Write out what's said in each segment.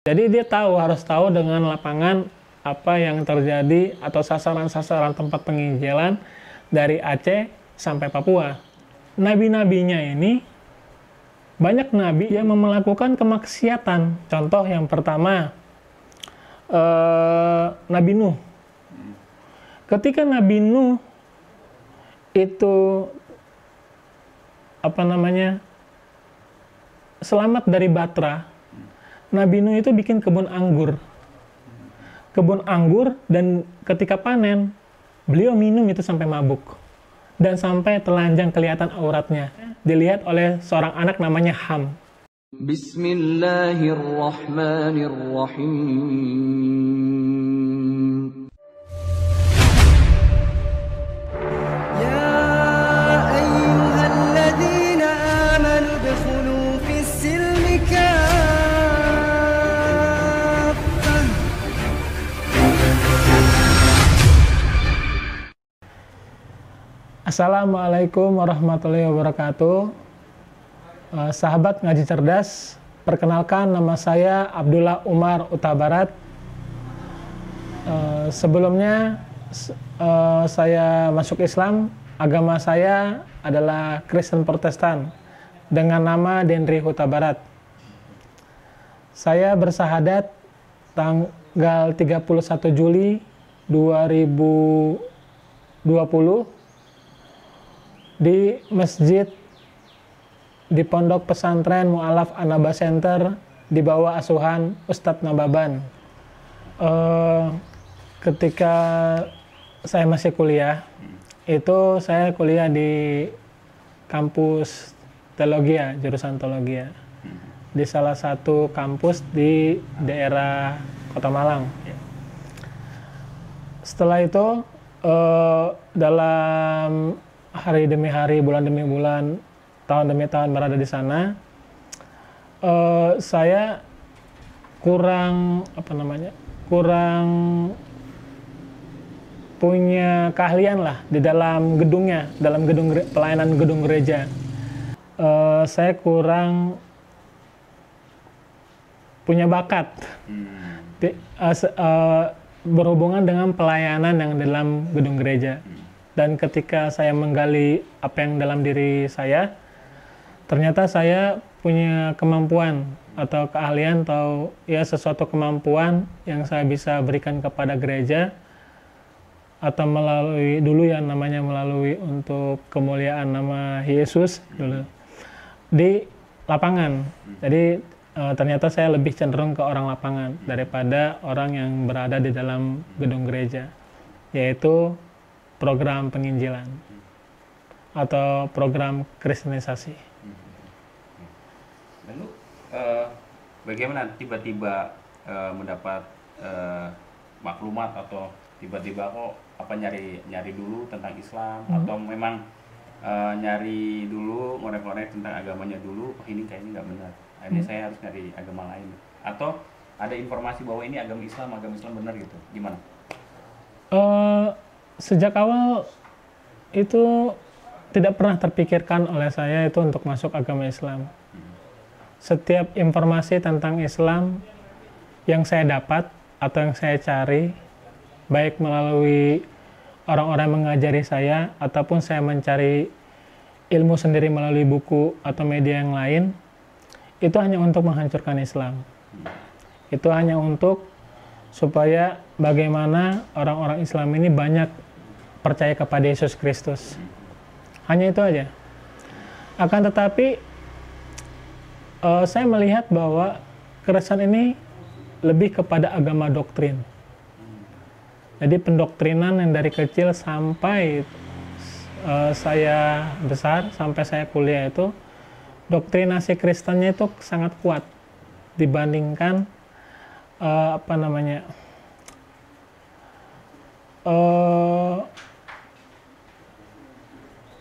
Jadi dia harus tahu dengan lapangan apa yang terjadi atau sasaran-sasaran tempat penginjilan dari Aceh sampai Papua. Nabi-nabinya ini, banyak nabi yang melakukan kemaksiatan. Contoh yang pertama, Nabi Nuh. Ketika Nabi Nuh itu selamat dari Batra, Nabi Nuh itu bikin kebun anggur. Dan ketika panen, beliau minum itu sampai mabuk. Dan sampai telanjang kelihatan auratnya. Dilihat oleh seorang anak namanya Ham. Bismillahirrahmanirrahim. Ya ayyuhalladzina amanu dukhulu fis-silmi kaffah. Assalamualaikum warahmatullahi wabarakatuh. Sahabat ngaji cerdas, perkenalkan nama saya Abdullah Umar Utabarat. Sebelumnya saya masuk Islam, agama saya adalah Kristen Protestan dengan nama Dendri Hutabarat. Saya bersahadat tanggal 31 Juli 2020 di masjid di Pondok Pesantren Mu'alaf Anaba Center di bawah asuhan Ustadz Nababan. Ketika saya masih kuliah, itu saya kuliah di kampus teologia, jurusan teologia, di salah satu kampus di daerah Kota Malang. Setelah itu dalam hari demi hari, bulan demi bulan, tahun demi tahun berada di sana, saya kurang punya keahlian lah di dalam gedungnya, dalam pelayanan gedung gereja. Saya kurang punya bakat berhubungan dengan pelayanan yang dalam gedung gereja. Dan ketika saya menggali apa yang dalam diri saya, ternyata saya punya kemampuan atau keahlian atau ya sesuatu kemampuan yang saya bisa berikan kepada gereja atau melalui untuk kemuliaan nama Yesus dulu di lapangan. Jadi ternyata saya lebih cenderung ke orang lapangan daripada orang yang berada di dalam gedung gereja, yaitu program penginjilan atau program kristenisasi. Lalu bagaimana tiba-tiba mendapat maklumat atau tiba-tiba kok nyari dulu tentang Islam atau memang nyari dulu ngorek-ngorek tentang agamanya dulu, ini kayaknya nggak benar, ini saya harus nyari agama lain, atau ada informasi bahwa ini agama Islam benar gitu, gimana? Sejak awal itu tidak pernah terpikirkan oleh saya itu untuk masuk agama Islam. Setiap informasi tentang Islam yang saya dapat atau yang saya cari, baik melalui orang-orang yang mengajari saya ataupun saya mencari ilmu sendiri melalui buku atau media yang lain, itu hanya untuk menghancurkan Islam. Itu hanya untuk supaya bagaimana orang-orang Islam ini banyak percaya kepada Yesus Kristus. Hanya itu aja. Akan tetapi saya melihat bahwa Kristen ini lebih kepada agama doktrin. Jadi pendoktrinan yang dari kecil sampai saya besar, sampai saya kuliah itu, doktrinasi Kristennya itu sangat kuat dibandingkan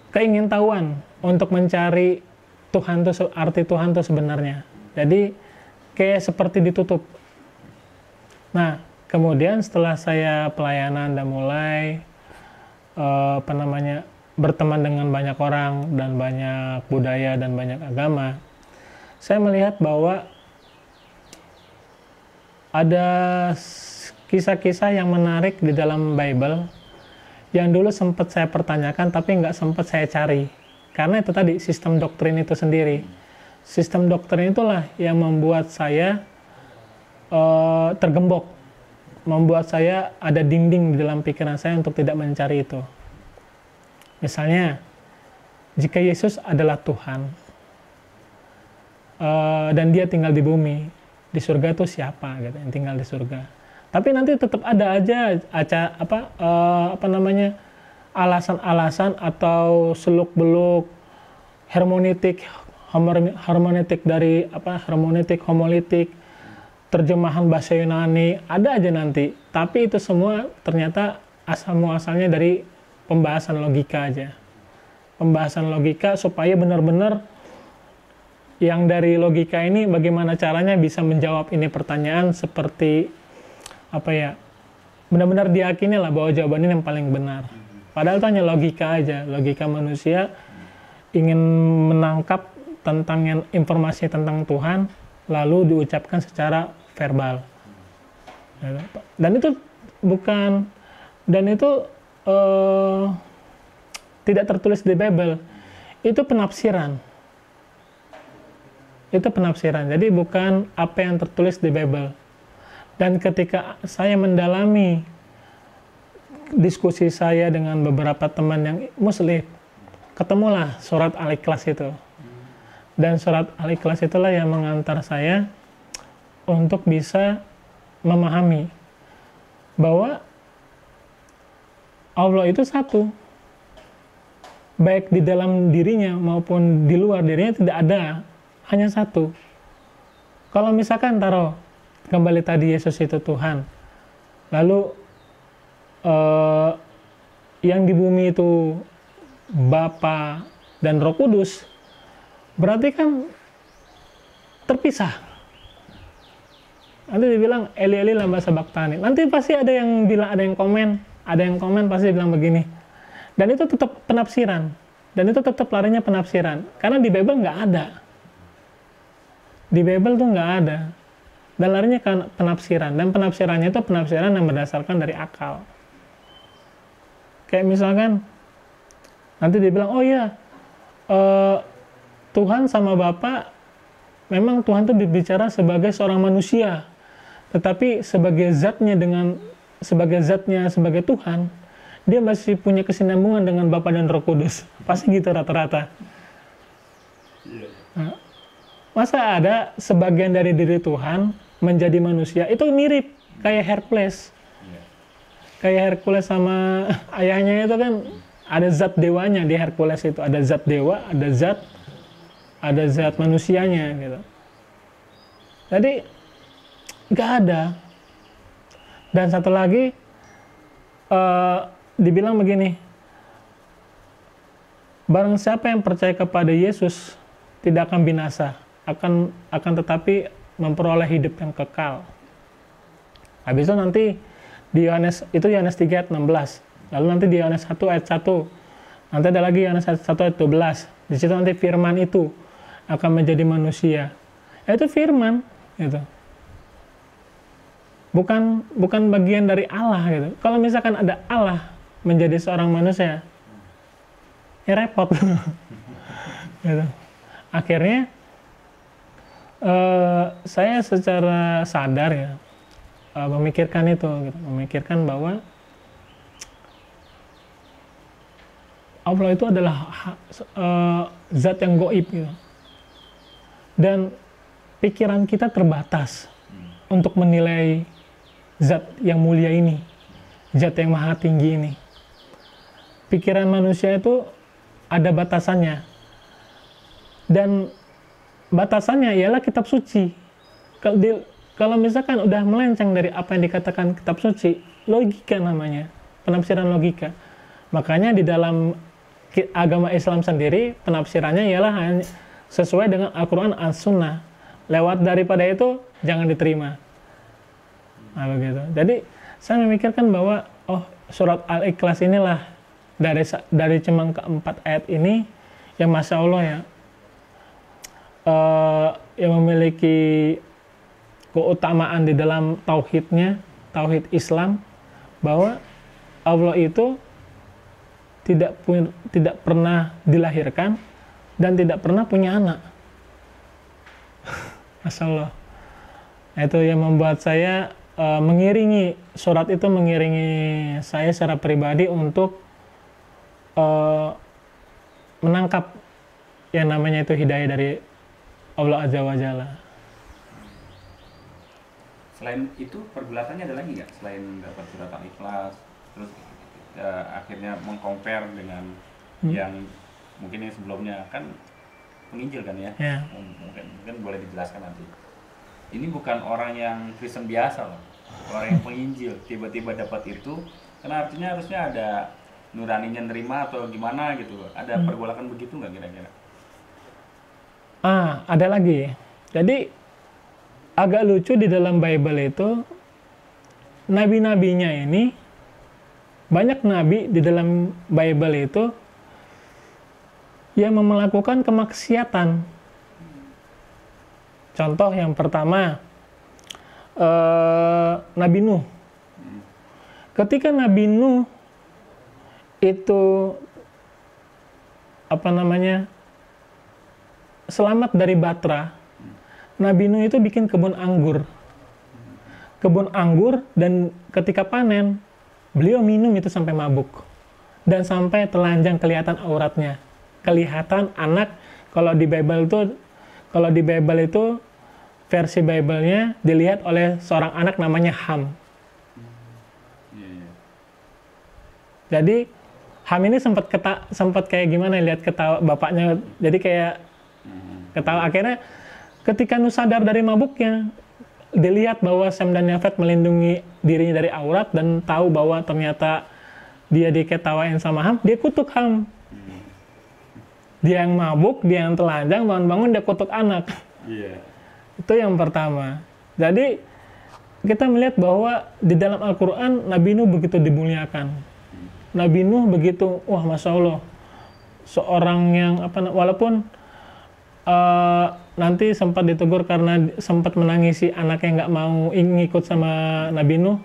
keingintahuan untuk mencari Tuhan itu, arti Tuhan itu sebenarnya. Jadi kayak seperti ditutup. Nah, kemudian setelah saya pelayanan dan mulai berteman dengan banyak orang dan banyak budaya dan banyak agama, saya melihat bahwa ada kisah-kisah yang menarik di dalam Bible yang dulu sempat saya pertanyakan tapi nggak sempat saya cari. Karena itu tadi, sistem doktrin itu sendiri. Sistem doktrin itulah yang membuat saya tergembok. Membuat saya ada dinding di dalam pikiran saya untuk tidak mencari itu. Misalnya, jika Yesus adalah Tuhan, dan dia tinggal di bumi, di surga itu siapa gitu yang tinggal di surga? Tapi nanti tetap ada aja alasan-alasan atau seluk-beluk hermeneutik dari hermeneutik homolitik, terjemahan bahasa Yunani, ada aja nanti. Tapi itu semua ternyata asal-muasalnya dari pembahasan logika aja. Pembahasan logika supaya benar-benar yang dari logika ini bagaimana caranya bisa menjawab ini pertanyaan seperti benar-benar diyakini lah bahwa jawaban ini yang paling benar. Padahal itu hanya logika aja, logika manusia ingin menangkap tentang informasi tentang Tuhan lalu diucapkan secara verbal. Dan itu tidak tertulis di Bible. Itu penafsiran. Jadi bukan apa yang tertulis di Bible. Dan ketika saya mendalami diskusi saya dengan beberapa teman yang Muslim, ketemulah surat Al-Ikhlas itu. Dan surat Al-Ikhlas itulah yang mengantar saya untuk bisa memahami bahwa Allah itu satu. Baik di dalam dirinya maupun di luar dirinya tidak ada. Hanya satu. Kalau misalkan kembali tadi Yesus itu Tuhan, lalu yang di bumi itu Bapa dan Roh Kudus, berarti kan terpisah. Nanti dibilang Eli Eli lama sabaktani. Nanti pasti ada yang bilang, ada yang komen pasti bilang begini. Dan itu tetap penafsiran. Dan itu tetap larinya penafsiran. Karena di Bible nggak ada. Di Bible tuh nggak ada. Dan larinya kan penafsiran. Dan penafsirannya itu penafsiran yang berdasarkan dari akal. Kayak misalkan, nanti dibilang, oh iya, Tuhan sama Bapa, memang Tuhan itu berbicara sebagai seorang manusia. Tetapi sebagai zatnya sebagai Tuhan, dia masih punya kesinambungan dengan Bapa dan Roh Kudus. Pasti gitu rata-rata. Nah, masa ada sebagian dari diri Tuhan menjadi manusia? Itu mirip kayak Hercules. Kayak Hercules sama ayahnya itu kan ada zat dewanya di Hercules itu. Ada zat dewa, ada zat manusianya gitu. Jadi nggak ada. Dan satu lagi dibilang begini, barang siapa yang percaya kepada Yesus tidak akan binasa, akan tetapi memperoleh hidup yang kekal. Habis itu nanti di Yohanes 3 ayat 16. Lalu nanti di Yohanes 1 ayat 1. Nanti ada lagi Yohanes 1 ayat 12. Di situ nanti firman itu akan menjadi manusia. Itu firman gitu. Bukan bagian dari Allah gitu. Kalau misalkan ada Allah menjadi seorang manusia, ya repot. Gitu. Akhirnya saya secara sadar ya memikirkan itu, gitu. Memikirkan bahwa Allah itu adalah zat yang gaib gitu. Dan pikiran kita terbatas untuk menilai zat yang mulia ini, zat yang maha tinggi ini. Pikiran manusia itu ada batasannya. Dan batasannya ialah kitab suci. Kalau misalkan udah melenceng dari apa yang dikatakan kitab suci, logika namanya, penafsiran logika. Makanya di dalam agama Islam sendiri, penafsirannya ialah hanya sesuai dengan Al-Quran As-Sunnah. Lewat daripada itu, jangan diterima. Nah, begitu. Jadi, saya memikirkan bahwa, surat Al-Ikhlas inilah, dari cuma keempat ayat ini, yang Masya Allah ya, yang memiliki keutamaan di dalam tauhidnya, tauhid Islam, bahwa Allah itu tidak pernah dilahirkan dan tidak pernah punya anak. Masya Allah. Itu yang membuat saya mengiringi surat itu, mengiringi saya secara pribadi untuk menangkap yang namanya itu hidayah dari Allah Azza wa Jalla. Selain itu pergulatannya ada lagi nggak selain dapat surat Al-Ikhlas, terus akhirnya mengcompare dengan yang mungkin yang sebelumnya kan penginjil kan ya? Ya. Mungkin boleh dijelaskan nanti. Ini bukan orang yang Kristen biasa loh, orang yang penginjil tiba-tiba dapat itu, karena artinya harusnya ada nuraninya nerima atau gimana gitu. Ada pergolakan begitu nggak kira-kira? Ada lagi. Jadi agak lucu di dalam Bible itu, nabi-nabinya ini, banyak nabi di dalam Bible itu yang melakukan kemaksiatan. Contoh yang pertama, Nabi Nuh. Ketika Nabi Nuh itu selamat dari Batra, Nabi Nuh itu bikin kebun anggur. Kebun anggur, dan ketika panen, beliau minum itu sampai mabuk. Dan sampai telanjang kelihatan auratnya. Kelihatan anak, kalau di Bible itu versi Bible-nya dilihat oleh seorang anak namanya Ham. Jadi Ham ini sempat kayak gimana lihat ketawa bapaknya, jadi kayak ketawa. Akhirnya ketika Nuh sadar dari mabuknya, dilihat bahwa Sem dan Yafet melindungi dirinya dari aurat dan tahu bahwa ternyata dia diketawain sama Ham, dia kutuk Ham. Dia yang mabuk, dia yang telanjang, bangun-bangun dia kutuk anak. Itu yang pertama. Jadi kita melihat bahwa di dalam Al-Quran Nabi Nuh begitu dimuliakan. Nabi Nuh begitu, wah Masya Allah, seorang yang walaupun nanti sempat ditegur karena sempat menangisi anak yang nggak mau ngikut sama Nabi Nuh,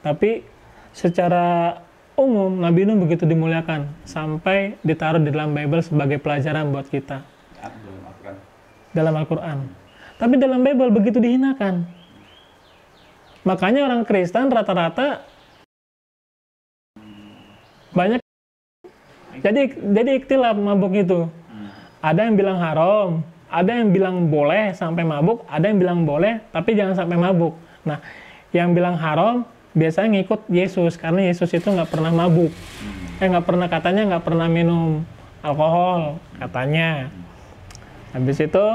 tapi secara umum Nabi Nuh begitu dimuliakan sampai ditaruh di dalam Bible sebagai pelajaran buat kita dalam Al-Quran. Tapi dalam Bible begitu dihinakan. Makanya orang Kristen rata-rata banyak jadi ikhtilaf mabuk itu. Ada yang bilang haram, ada yang bilang boleh sampai mabuk, ada yang bilang boleh tapi jangan sampai mabuk. Nah, yang bilang haram biasanya ngikut Yesus, karena Yesus itu nggak pernah mabuk. Katanya nggak pernah minum alkohol, katanya. Habis itu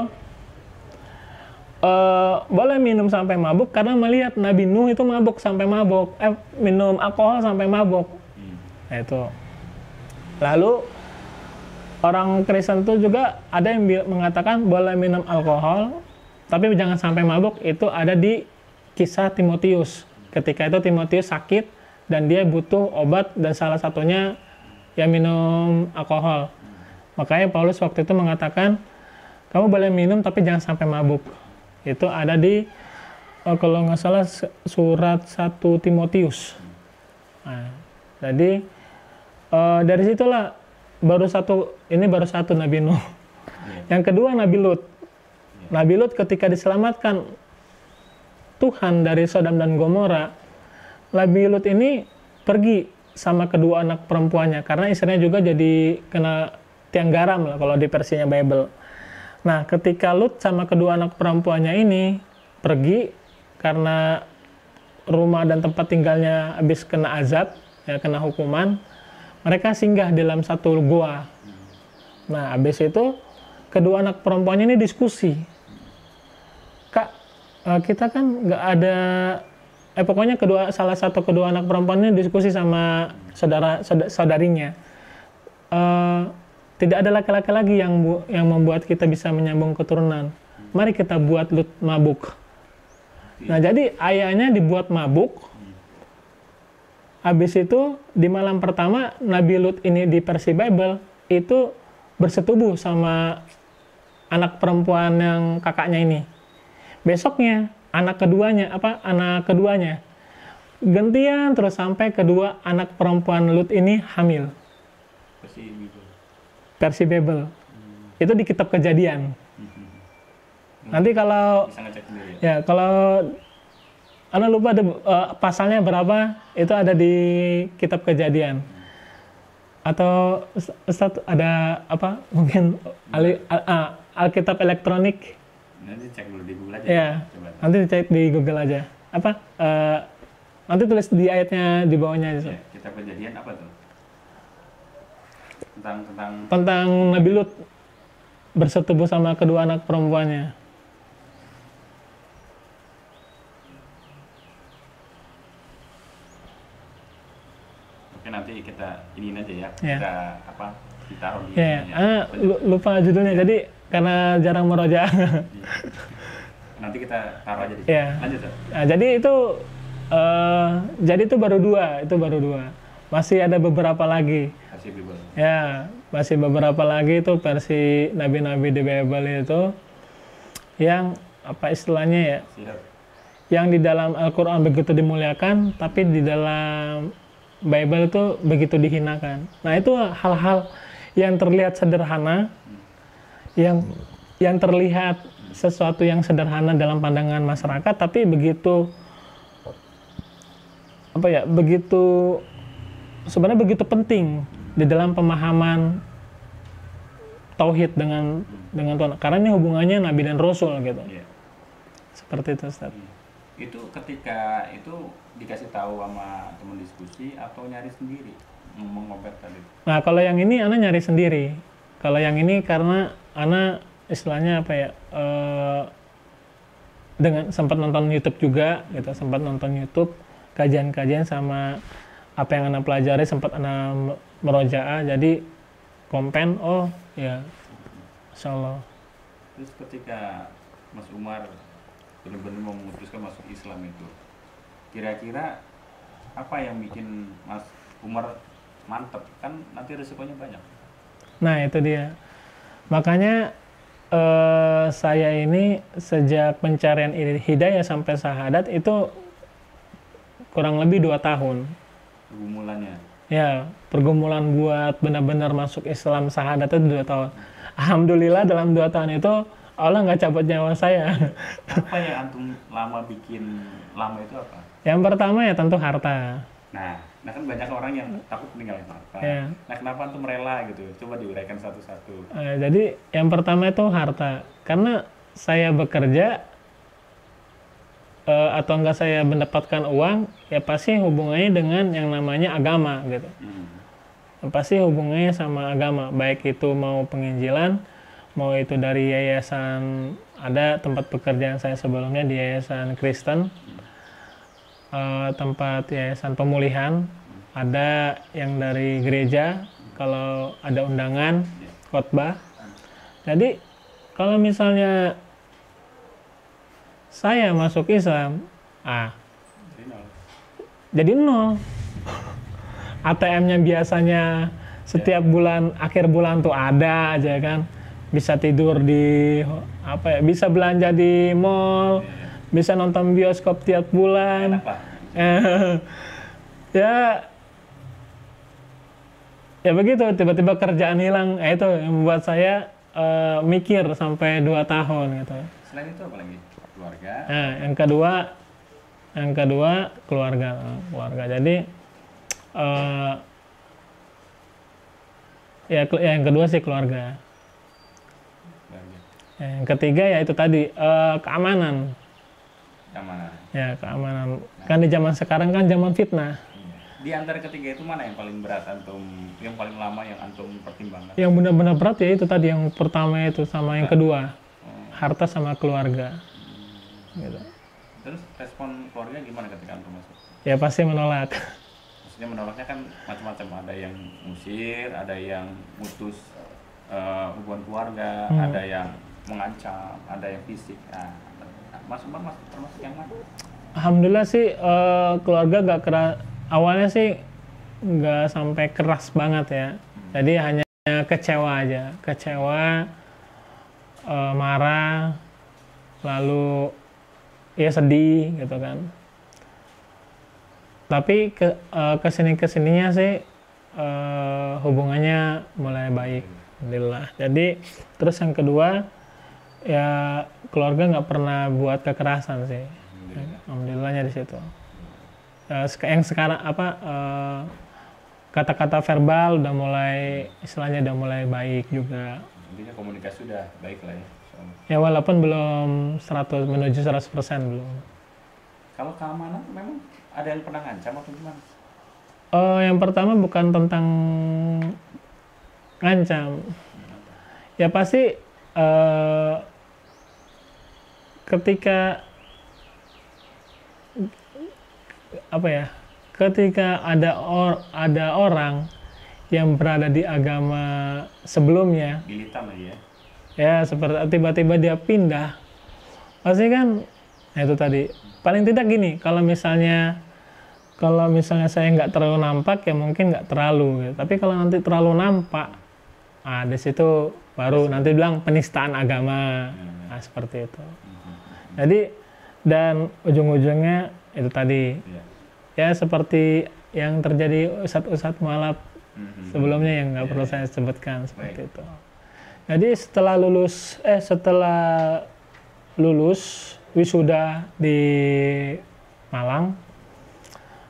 boleh minum sampai mabuk karena melihat Nabi Nuh itu mabuk sampai mabuk, minum alkohol sampai mabuk. Nah, itu. Lalu orang Kristen itu juga ada yang mengatakan boleh minum alkohol tapi jangan sampai mabuk. Itu ada di kisah Timotius. Ketika itu Timotius sakit dan dia butuh obat, dan salah satunya ya minum alkohol. Makanya Paulus waktu itu mengatakan kamu boleh minum tapi jangan sampai mabuk. Itu ada di kalau nggak salah surat 1 Timotius. Nah, jadi dari situlah baru satu Nabi Nuh. Yang kedua Nabi Lut. Nabi Lut ketika diselamatkan Tuhan dari Sodom dan Gomora, Nabi Lut ini pergi sama kedua anak perempuannya, karena istrinya juga jadi kena tiang garam lah kalau di versinya Bible. Nah, ketika Lut sama kedua anak perempuannya ini pergi karena rumah dan tempat tinggalnya habis kena azab, ya kena hukuman, mereka singgah dalam satu gua. Nah, habis itu kedua anak perempuannya ini diskusi. Kak, kita kan nggak ada, pokoknya salah satu kedua anak perempuannya diskusi sama saudarinya. Tidak ada laki-laki lagi yang membuat kita bisa menyambung keturunan. Mari kita buat Lut mabuk. Nah, jadi ayahnya dibuat mabuk. Habis itu di malam pertama Nabi Lut ini di versi Bible itu bersetubuh sama anak perempuan yang kakaknya ini. Besoknya anak keduanya gantian terus sampai kedua anak perempuan Lut ini hamil. Versi Bible. Itu di kitab Kejadian. Nanti kalau Bisa ngecek sendiri ya. ya kalau Ana lupa ada pasalnya berapa, itu ada di kitab Kejadian. Atau Ustaz ada apa mungkin Alkitab elektronik? Nanti cek dulu di Google aja. Ya, Coba. nanti cek di Google aja. Apa? Nanti tulis di ayatnya di bawahnya aja. Ya, kitab Kejadian apa tuh? Tentang Tentang Nabi Lut bersetubuh sama kedua anak perempuannya. Oke, nanti kita iniin aja ya. Ya. Kita apa? Ditaruh di Ya, ininya. lupa judulnya. Jadi karena jarang meroja. Iya. Nanti kita taruh aja di sini. Ya. Lanjut tuh. Nah, jadi itu baru dua, Masih ada beberapa lagi. Kasih Bible. Ya, masih beberapa lagi itu versi nabi-nabi di Bible itu yang apa istilahnya ya? Siap. Yang di dalam Al-Qur'an begitu dimuliakan, tapi di dalam Bible itu begitu dihinakan. Nah, itu hal-hal yang terlihat sederhana, yang terlihat sesuatu yang sederhana dalam pandangan masyarakat, tapi begitu sebenarnya begitu penting di dalam pemahaman tauhid dengan Tuhan. Karena ini hubungannya Nabi dan Rasul gitu. Iya. Seperti itu, Ustaz. Itu ketika itu dikasih tahu sama teman diskusi atau nyari sendiri mengobat tadi. Nah, kalau yang ini Ana nyari sendiri. Kalau yang ini karena Ana istilahnya apa ya? Dengan sempat nonton YouTube juga gitu, sempat nonton YouTube kajian-kajian sama apa yang Ana pelajari, sempat Ana merojaah, jadi kompen, oh ya insyaallah. Terus ketika Mas Umar benar-benar memutuskan masuk Islam itu, kira-kira apa yang bikin Mas Umar mantep? Kan nanti resikonya banyak. Nah, itu dia. Makanya saya ini sejak pencarian hidayah sampai syahadat itu kurang lebih 2 tahun. Pergumulannya. Ya, pergumulan buat benar-benar masuk Islam syahadat itu 2 tahun. Alhamdulillah dalam 2 tahun itu Allah nggak cabut nyawa saya. Apa yang antum bikin lama itu apa? Yang pertama ya tentu harta. Nah kan banyak orang yang takut meninggalin harta. Ya. Nah, kenapa antum rela gitu? Coba diuraikan satu-satu. Jadi yang pertama itu harta. Karena saya bekerja atau enggak saya mendapatkan uang, ya pasti hubungannya dengan yang namanya agama gitu. Pasti hubungannya sama agama, baik itu mau penginjilan, mau itu dari yayasan, ada tempat pekerjaan saya sebelumnya di yayasan Kristen, tempat yayasan pemulihan, ada yang dari gereja, kalau ada undangan, khotbah. Jadi kalau misalnya saya masuk Islam, jadi nol. ATM-nya biasanya setiap bulan, akhir bulan tuh ada aja kan. Bisa tidur di bisa belanja di mall, bisa nonton bioskop tiap bulan. Ya begitu, tiba-tiba kerjaan hilang. Itu yang membuat saya mikir sampai 2 tahun gitu. Selain itu apa lagi? Keluarga. Nah, yang kedua keluarga. Jadi yang kedua sih keluarga. Yang ketiga ya itu tadi keamanan. Ya, keamanan. Kan di zaman sekarang kan zaman fitnah. Di antara ketiga itu mana yang paling berat antum, yang paling lama yang antum pertimbangkan? Yang benar-benar berat ya itu tadi, yang pertama itu sama yang kedua. Harta sama keluarga. Gitu. Terus respon keluarga gimana ketika antum masuk? Ya pasti menolak. Maksudnya menolaknya kan macam-macam, ada yang musir, ada yang mutus hubungan keluarga, ada yang mengancam, ada yang fisik. Nah, Mas Umar termasuk yang mana? Alhamdulillah sih keluarga gak keras. Awalnya sih nggak sampai keras banget ya. Jadi hanya kecewa aja, kecewa, marah, lalu ya sedih gitu kan. Tapi kesininya sih hubungannya mulai baik, alhamdulillah. Jadi terus yang kedua ya keluarga nggak pernah buat kekerasan sih, alhamdulillahnya di situ. Yang sekarang kata-kata verbal udah mulai istilahnya udah mulai baik juga. Intinya komunikasi udah baik lah ya. Ya walaupun belum menuju 100% belum. Kalau keamanan memang ada yang pernah ngancam atau gimana? Yang pertama bukan tentang ngancam. Ya pasti ketika ketika ada orang yang berada di agama sebelumnya, Militan lagi ya. ya seperti tiba-tiba dia pindah, pasti kan itu tadi paling tidak gini, kalau misalnya saya nggak terlalu nampak ya mungkin nggak terlalu gitu. Tapi kalau nanti terlalu nampak, di situ baru nanti bilang penistaan agama, seperti itu. Jadi dan ujung-ujungnya itu tadi ya seperti yang terjadi ustadz mualaf sebelumnya yang nggak perlu saya sebutkan seperti itu. Jadi setelah lulus wisuda di Malang,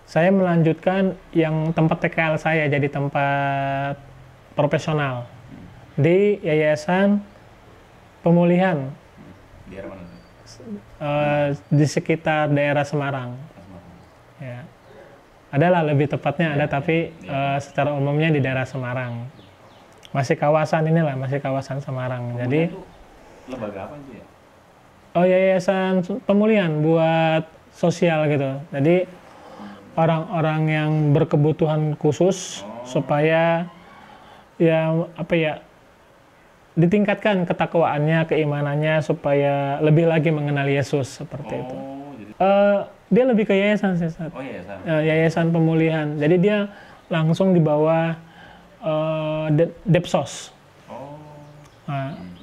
saya melanjutkan yang tempat TKL saya jadi tempat profesional di Yayasan Pemulihan Di daerah mana? di sekitar daerah Semarang. Ya. Adalah lebih tepatnya ada, tapi secara umumnya di daerah Semarang. Masih kawasan Semarang. Jadi itu lembaga apa sih ya? Yayasan pemulihan buat sosial gitu. Jadi orang-orang yang berkebutuhan khusus supaya ditingkatkan ketakwaannya, keimanannya supaya lebih lagi mengenal Yesus seperti itu. Jadi Dia lebih ke yayasan sih, Ustaz. yayasan. Yayasan pemulihan. Jadi dia langsung di bawah Depsos.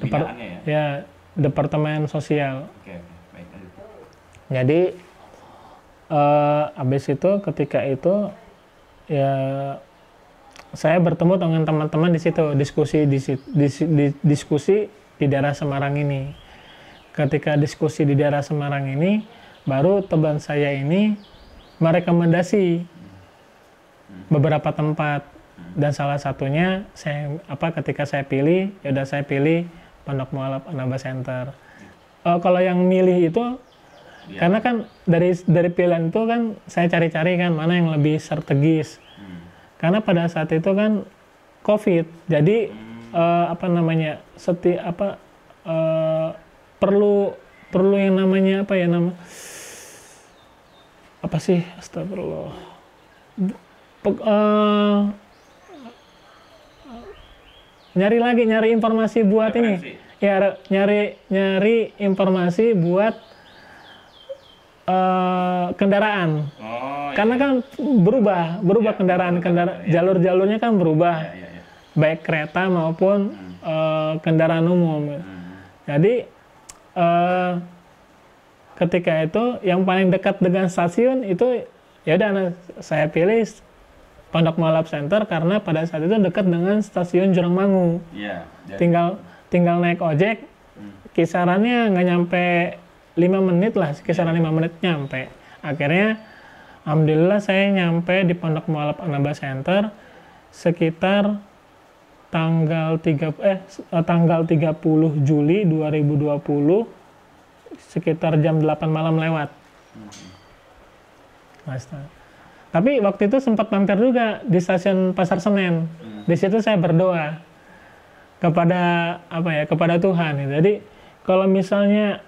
Binaannya ya? Ya, Departemen Sosial. Oke, baik. Lanjut. Jadi habis itu ketika itu ya saya bertemu dengan teman-teman di situ, diskusi di daerah Semarang ini. Ketika diskusi di daerah Semarang ini, baru teman saya ini merekomendasi beberapa tempat, dan salah satunya ketika saya pilih, saya pilih Pondok Mualaf Anaba Center. Kalau yang milih itu karena kan dari pilihan itu kan saya cari-cari kan mana yang lebih strategis. Karena pada saat itu kan COVID, jadi perlu yang namanya astagfirullah, nyari informasi buat referensi. ini, ya nyari informasi buat kendaraan. Karena kan berubah kendaraan jalur-jalurnya kan berubah, baik kereta maupun kendaraan umum. Jadi ketika itu yang paling dekat dengan stasiun itu ya udah saya pilih Pondok Mualaf Center karena pada saat itu dekat dengan stasiun Jurangmangu. Tinggal naik ojek, kisarannya nggak nyampe 5 menit lah, kisaran 5 menit nyampe. Akhirnya alhamdulillah saya nyampe di Pondok Mualaf Anaba Center sekitar tanggal 30 Juli 2020 sekitar jam 8 malam lewat. Tapi waktu itu sempat mampir juga di stasiun Pasar Senen. Di situ saya berdoa kepada Tuhan. Jadi kalau misalnya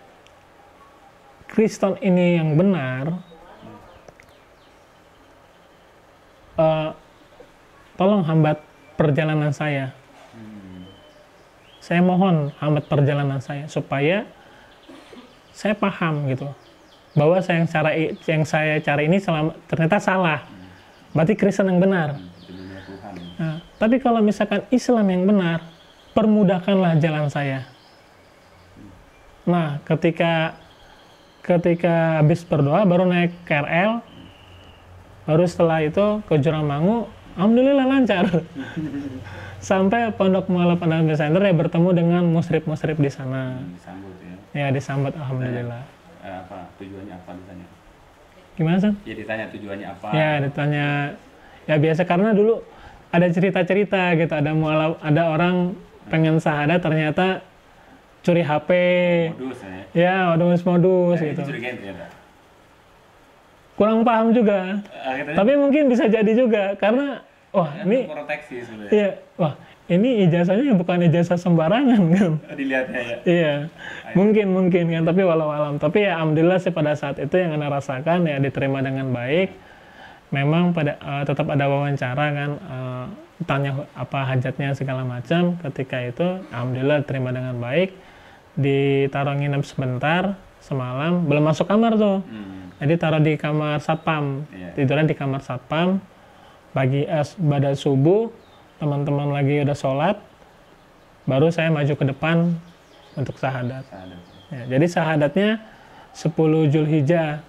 Kristen ini yang benar, tolong hambat perjalanan saya. Saya mohon hambat perjalanan saya supaya saya paham gitu bahwa yang saya cari ini ternyata salah. Berarti Kristen yang benar. Nah, tapi kalau misalkan Islam yang benar, permudahkanlah jalan saya. Nah, ketika ketika habis berdoa baru naik KRL, baru setelah itu ke Jurang-Mangu, alhamdulillah lancar. Sampai Pondok Mualaf Pendamping Center ya bertemu dengan musrib-musrib di sana. Disambut ya. Ya disambut alhamdulillah. Apa tujuannya apa ditanya? Gimana San? Ya ditanya tujuannya apa? Ya ditanya, ya biasa karena dulu ada cerita-cerita gitu, ada orang pengen syahadat ternyata curi HP. Modus ya. Ya, modus Ya, gitu. itu curigain ternyata. Kurang paham juga. Akhirnya Tapi mungkin bisa jadi juga karena wah kan ini proteksi sebenarnya. iya, wah ini ijazahnya bukan ijazah sembarangan kan. Dilihatnya ya. Iya. Mungkin kan, tapi walau alam. Tapi ya alhamdulillah sih pada saat itu yang Anda rasakan ya diterima dengan baik. Memang tetap ada wawancara kan, tanya apa hajatnya segala macam. Ketika itu alhamdulillah diterima dengan baik. Ditaruh nginep sebentar semalam, belum masuk kamar tuh. Jadi taruh di kamar satpam, tiduran di kamar satpam. Pada subuh teman-teman lagi udah sholat, baru saya maju ke depan untuk syahadat. Ya, jadi syahadatnya 10 Zulhijjah,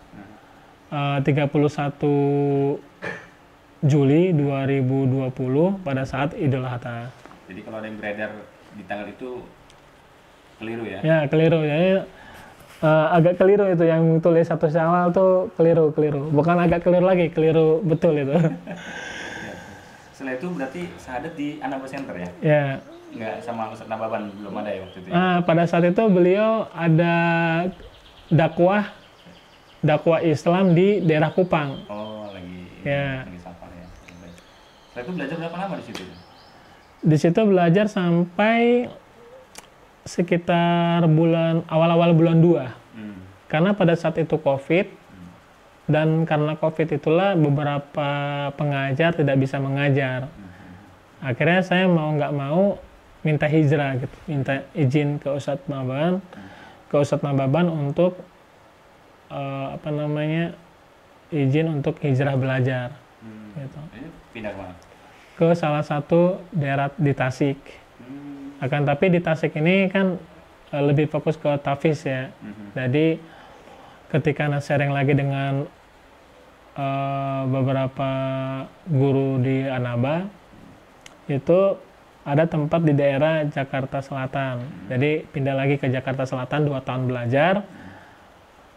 31 Juli 2020 pada saat Idul Adha. Jadi kalau ada yang beredar di tanggal itu keliru ya? Ya keliru ya. Agak keliru itu yang tulis 1 Syawal tuh keliru. Bukan agak keliru lagi, keliru betul itu. Setelah itu berarti syahadat di Anaba Center ya? Ya. Nggak sama Ustadz Nababan, belum ada ya waktu itu ya? Pada saat itu beliau ada dakwah Islam di daerah Kupang. Oh, lagi Ya. safar ya. Setelah itu belajar berapa lama di situ? Di situ belajar sampai sekitar awal-awal bulan 2. Karena pada saat itu COVID, dan karena COVID itulah beberapa pengajar tidak bisa mengajar. Akhirnya saya mau nggak mau minta hijrah gitu, minta izin ke Ustadz Nababan untuk izin untuk hijrah belajar. Gitu. Ini pindah kemana? Ke salah satu daerah di Tasik. Akan tapi di Tasik ini kan lebih fokus ke tahfiz ya. Jadi ketika sharing lagi dengan beberapa guru di Anaba, itu ada tempat di daerah Jakarta Selatan. Jadi pindah lagi ke Jakarta Selatan 2 tahun belajar,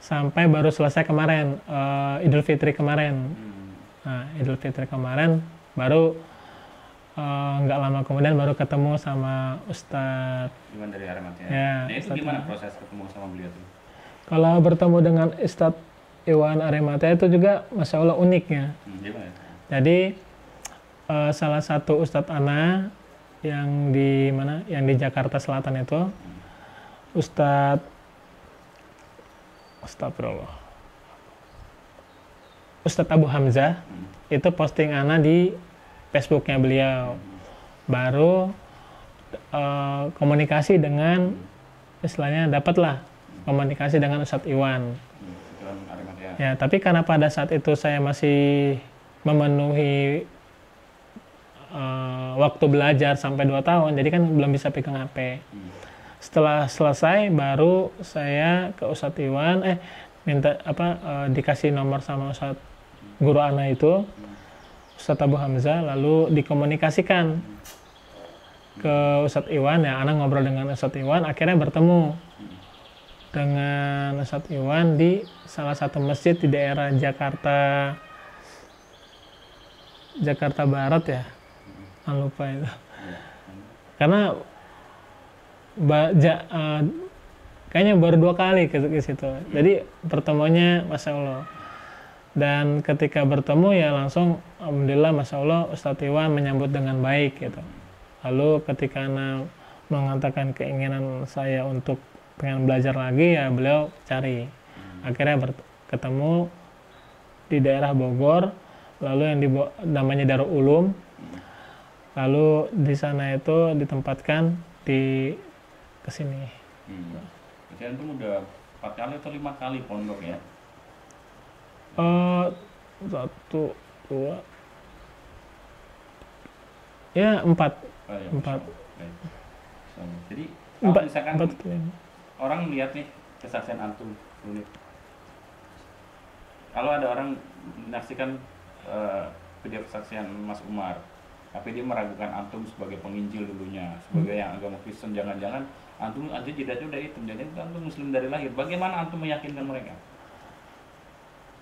sampai baru selesai kemarin, Idul Fitri kemarin. Nah, Idul Fitri kemarin baru nggak lama kemudian baru ketemu sama Ustadz Iwan dari Aramat ya? Ya, Nah, itu Ustadz gimana Iwan. proses ketemu sama beliau tuh? Kalau bertemu dengan Ustadz Iwan Aremata itu juga Masya Allah uniknya. Gimana? Jadi salah satu Ustadz Ana yang di mana? Yang di Jakarta Selatan itu, Ustadz Abu Hamzah itu posting Ana di Facebooknya beliau. Baru komunikasi dengan, istilahnya dapatlah komunikasi dengan Ustadz Iwan. Ya, tapi karena pada saat itu saya masih memenuhi waktu belajar sampai 2 tahun, jadi kan belum bisa pegang HP. Setelah selesai, baru saya ke Ustadz Iwan, minta dikasih nomor sama Ustadz Guru Ana itu, Ustadz Abu Hamzah, lalu dikomunikasikan ke Ustadz Iwan. Ya, Ana ngobrol dengan Ustadz Iwan, akhirnya bertemu dengan Ustadz Iwan di salah satu masjid di daerah Jakarta Barat ya, lupa itu. Karena kayaknya baru 2 kali ke situ. Jadi pertemuannya Masya Allah. Dan ketika bertemu ya langsung alhamdulillah Masya Allah Ustadz Iwan menyambut dengan baik gitu. Lalu ketika Ana mengatakan keinginan saya untuk pengen belajar lagi, ya beliau cari. Akhirnya ketemu di daerah Bogor, lalu yang namanya Darul Ulum. Lalu di sana itu ditempatkan di kesini. Kalian tuh udah 4 kali atau 5 kali pondok ya? 1, 2, ya 4. Oh, ya, 4. Jadi kalau 4, misalkan 4. orang lihat nih kesaksian antum unik, kalau ada orang menyaksikan video kesaksian Mas Umar, tapi dia meragukan antum sebagai penginjil dulunya, sebagai yang agama Kristen, jangan-jangan antum aja jidatnya udah hitam, jadi antum muslim dari lahir. Bagaimana antum meyakinkan mereka?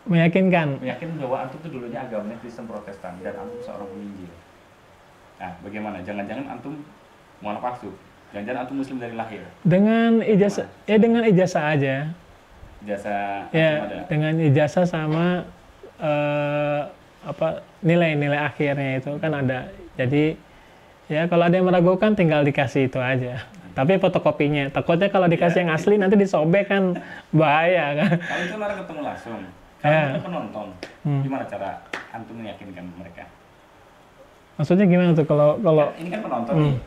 Meyakinkan. Meyakinkan bahwa antum tuh dulunya agamanya Kristen Protestan dan antum seorang penginjil. Nah, bagaimana? Jangan-jangan antum mualaf palsu. Jangan-jangan antum muslim dari lahir. Dengan ijazah, ya dengan ijazah aja. Ijazah Ya, antum ada. dengan ijazah sama nilai-nilai akhirnya itu kan ada. Jadi ya kalau ada yang meragukan tinggal dikasih itu aja. Tapi fotokopinya, takutnya kalau dikasih yang asli nanti disobek kan bahaya kan. Kalau itu orang ketemu langsung. Kalau Ya. kita penonton, gimana cara antum meyakinkan mereka? Maksudnya gimana tuh kalau Ini kan penonton nih.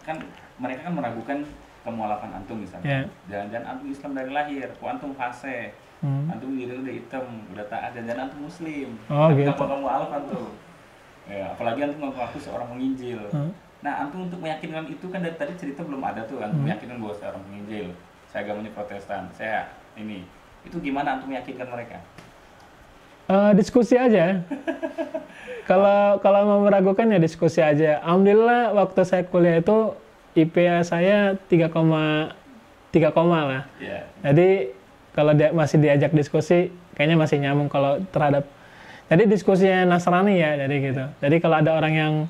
Kan mereka kan meragukan kemualafan antum misalnya. Ya. Jangan-jangan antum Islam dari lahir, kok antum fase, antum diri udah hitam, udah taat, jangan-jangan antum muslim. Oh, Tapi gitu. kamu alaf antum. Ya, apalagi antum ngaku seorang penginjil. Nah, antum untuk meyakinkan itu kan dari tadi cerita belum ada tuh, antum meyakinkan bahwa saya orang penginjil, saya agamanya Protestan, saya ini. Itu gimana antum meyakinkan mereka? diskusi aja. Kalau mau meragukan ya diskusi aja. Alhamdulillah waktu saya kuliah itu IPA saya 3, lah. Ya. Jadi kalau dia masih diajak diskusi, kayaknya masih nyambung kalau terhadap. Jadi diskusinya Nasrani ya, jadi gitu. Jadi kalau ada orang yang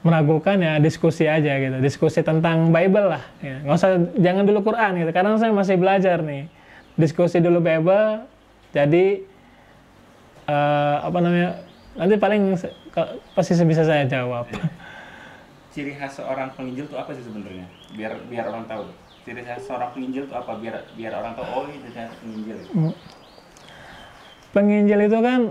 meragukan ya diskusi aja gitu. Diskusi tentang Bible lah. Ya. Nggak usah, jangan dulu Quran gitu. Karena saya masih belajar nih. Diskusi dulu Bible. Jadi nanti paling pasti bisa saya jawab. Ciri khas seorang penginjil itu apa sih sebenarnya? Biar orang tahu. Ciri khas seorang penginjil itu apa? Biar orang tahu, oh ini ternyata penginjil. Penginjil itu kan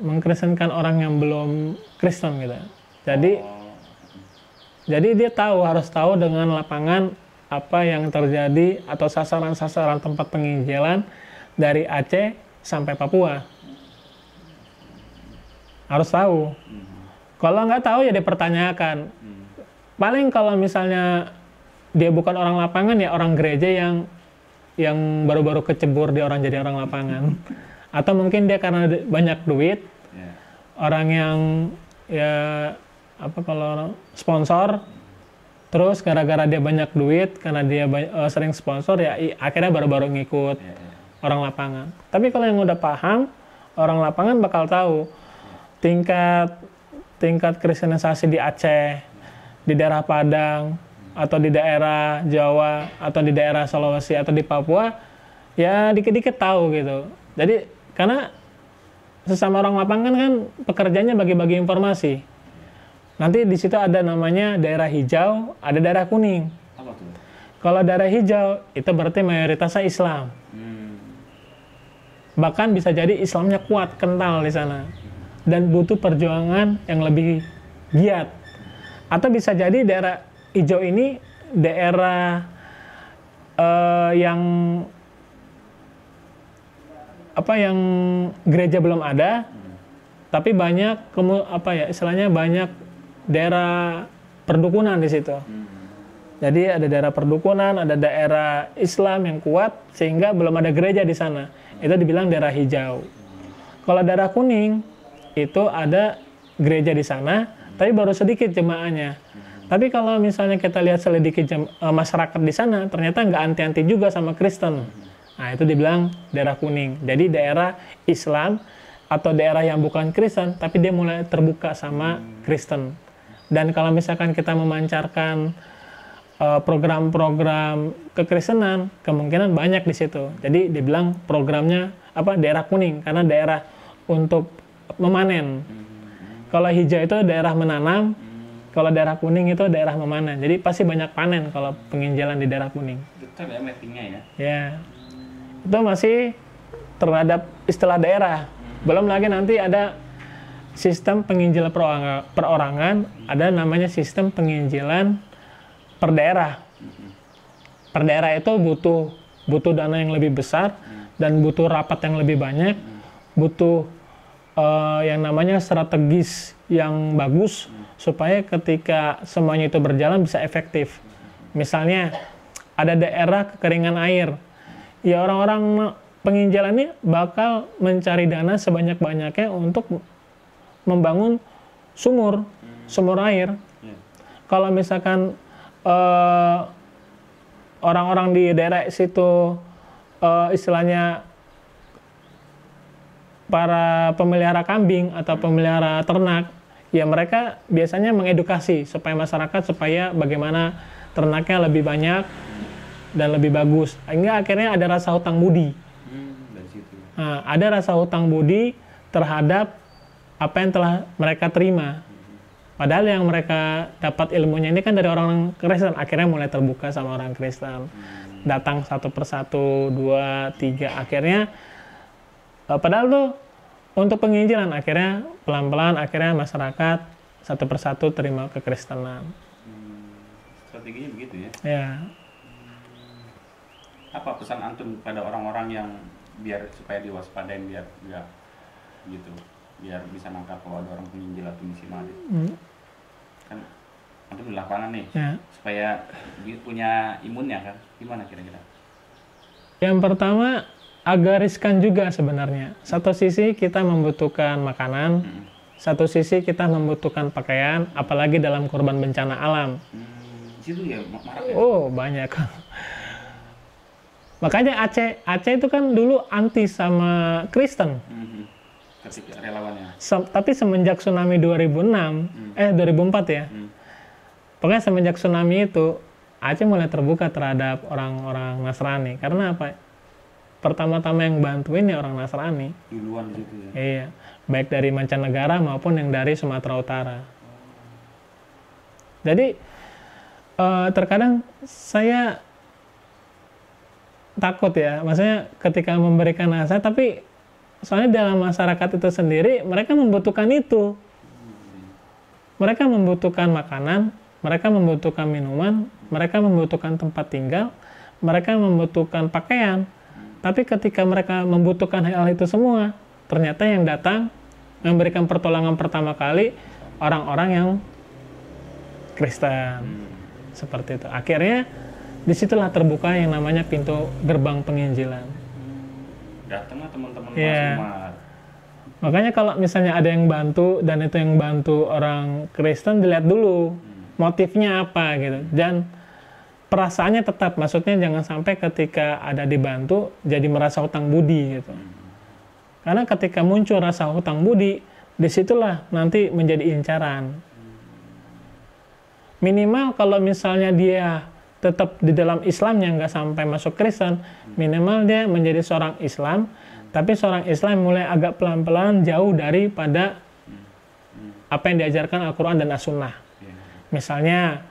mengkristenkan orang yang belum Kristen gitu. Jadi dia harus tahu dengan lapangan apa yang terjadi atau sasaran-sasaran tempat penginjilan dari Aceh sampai Papua. Harus tahu. Kalau nggak tahu ya dipertanyakan. Paling kalau misalnya dia bukan orang lapangan ya orang gereja yang baru-baru kecebur dia jadi orang lapangan. Atau mungkin dia karena banyak duit, orang yang kalau orang sponsor, terus gara-gara dia banyak duit karena dia sering sponsor ya akhirnya baru-baru ngikut orang lapangan. Tapi kalau yang udah paham, orang lapangan bakal tahu tingkat kristenisasi di Aceh, di daerah Padang, atau di daerah Jawa, atau di daerah Sulawesi, atau di Papua, ya dikit-dikit tahu gitu. Jadi karena sesama orang lapangan kan pekerjaannya bagi-bagi informasi. Nanti di situ ada namanya daerah hijau, ada daerah kuning. Apa tuh? Kalau daerah hijau itu berarti mayoritasnya Islam. Bahkan bisa jadi Islamnya kuat, kental di sana. Dan butuh perjuangan yang lebih giat. Atau bisa jadi daerah hijau ini daerah yang gereja belum ada, tapi banyak istilahnya banyak daerah perdukunan di situ. Jadi ada daerah perdukunan, ada daerah Islam yang kuat sehingga belum ada gereja di sana. Itu dibilang daerah hijau. Kalau daerah kuning itu ada gereja di sana, tapi baru sedikit jemaahnya. Tapi kalau misalnya kita lihat selidiki masyarakat di sana, ternyata nggak anti-anti juga sama Kristen. Nah itu dibilang daerah kuning. Jadi daerah Islam atau daerah yang bukan Kristen, tapi dia mulai terbuka sama Kristen. Dan kalau misalkan kita memancarkan program-program kekristenan, kemungkinan banyak di situ. Jadi dibilang programnya daerah kuning, karena daerah untuk memanen. Kalau hijau itu daerah menanam, kalau daerah kuning itu daerah memanen. Jadi pasti banyak panen kalau penginjilan di daerah kuning. Betul ya mappingnya ya? Ya, itu masih terhadap istilah daerah. Belum lagi nanti ada sistem penginjilan perorangan, ada namanya sistem penginjilan per daerah. Per daerah itu butuh dana yang lebih besar dan butuh rapat yang lebih banyak, butuh yang namanya strategis yang bagus supaya ketika semuanya itu berjalan bisa efektif. Misalnya ada daerah kekeringan air, ya orang-orang penginjil ini bakal mencari dana sebanyak-banyaknya untuk membangun sumur air. Kalau misalkan orang-orang di daerah situ istilahnya para pemelihara kambing atau pemelihara ternak, ya mereka biasanya mengedukasi supaya masyarakat supaya bagaimana ternaknya lebih banyak dan lebih bagus. Hingga akhirnya ada rasa hutang budi. Dari situ. Nah, ada rasa hutang budi terhadap apa yang telah mereka terima. Padahal yang mereka dapat ilmunya ini kan dari orang Kristen. Akhirnya mulai terbuka sama orang Kristen. Datang satu persatu, 2, 3. Akhirnya, padahal tuh untuk penginjilan, akhirnya pelan-pelan akhirnya masyarakat satu persatu terima kekristenan. Strateginya begitu ya? Ya. Apa pesan antum pada orang-orang yang biar supaya diwaspadain biar nggak gitu, biar bisa nangkap kalau ada orang penginjil atau misionaris? Kan antum di lapangan nih, Ya. supaya dia punya imunnya kan, gimana kira-kira? Yang pertama agak riskan juga sebenarnya. Satu sisi kita membutuhkan makanan, satu sisi kita membutuhkan pakaian, apalagi dalam korban bencana alam. Di situ ya marak ya? Oh, banyak. Makanya Aceh itu kan dulu anti sama Kristen. Ketika relawannya. Tapi semenjak tsunami 2004 ya. Pokoknya semenjak tsunami itu Aceh mulai terbuka terhadap orang-orang Nasrani. Karena apa? Pertama-tama yang bantuin ya orang Nasrani. Duluan di situ ya. Iya, baik dari mancanegara maupun yang dari Sumatera Utara. Jadi terkadang saya takut ya, maksudnya ketika memberikan nasihat, tapi soalnya dalam masyarakat itu sendiri mereka membutuhkan itu. Mereka membutuhkan makanan, mereka membutuhkan minuman, mereka membutuhkan tempat tinggal, mereka membutuhkan pakaian. Tapi ketika mereka membutuhkan hal itu semua, ternyata yang datang memberikan pertolongan pertama kali orang-orang yang Kristen. Seperti itu. Akhirnya disitulah terbuka yang namanya pintu gerbang penginjilan. Datanglah teman-teman Iya. Mas. Makanya kalau misalnya ada yang bantu dan itu yang bantu orang Kristen, dilihat dulu motifnya apa gitu. Dan perasaannya tetap, maksudnya jangan sampai ketika ada dibantu jadi merasa hutang budi gitu. Karena ketika muncul rasa hutang budi, disitulah nanti menjadi incaran. Minimal kalau misalnya dia tetap di dalam Islamnya nggak sampai masuk Kristen, minimal dia menjadi seorang Islam, tapi seorang Islam mulai agak pelan-pelan jauh daripada apa yang diajarkan Al-Quran dan As-Sunnah. Misalnya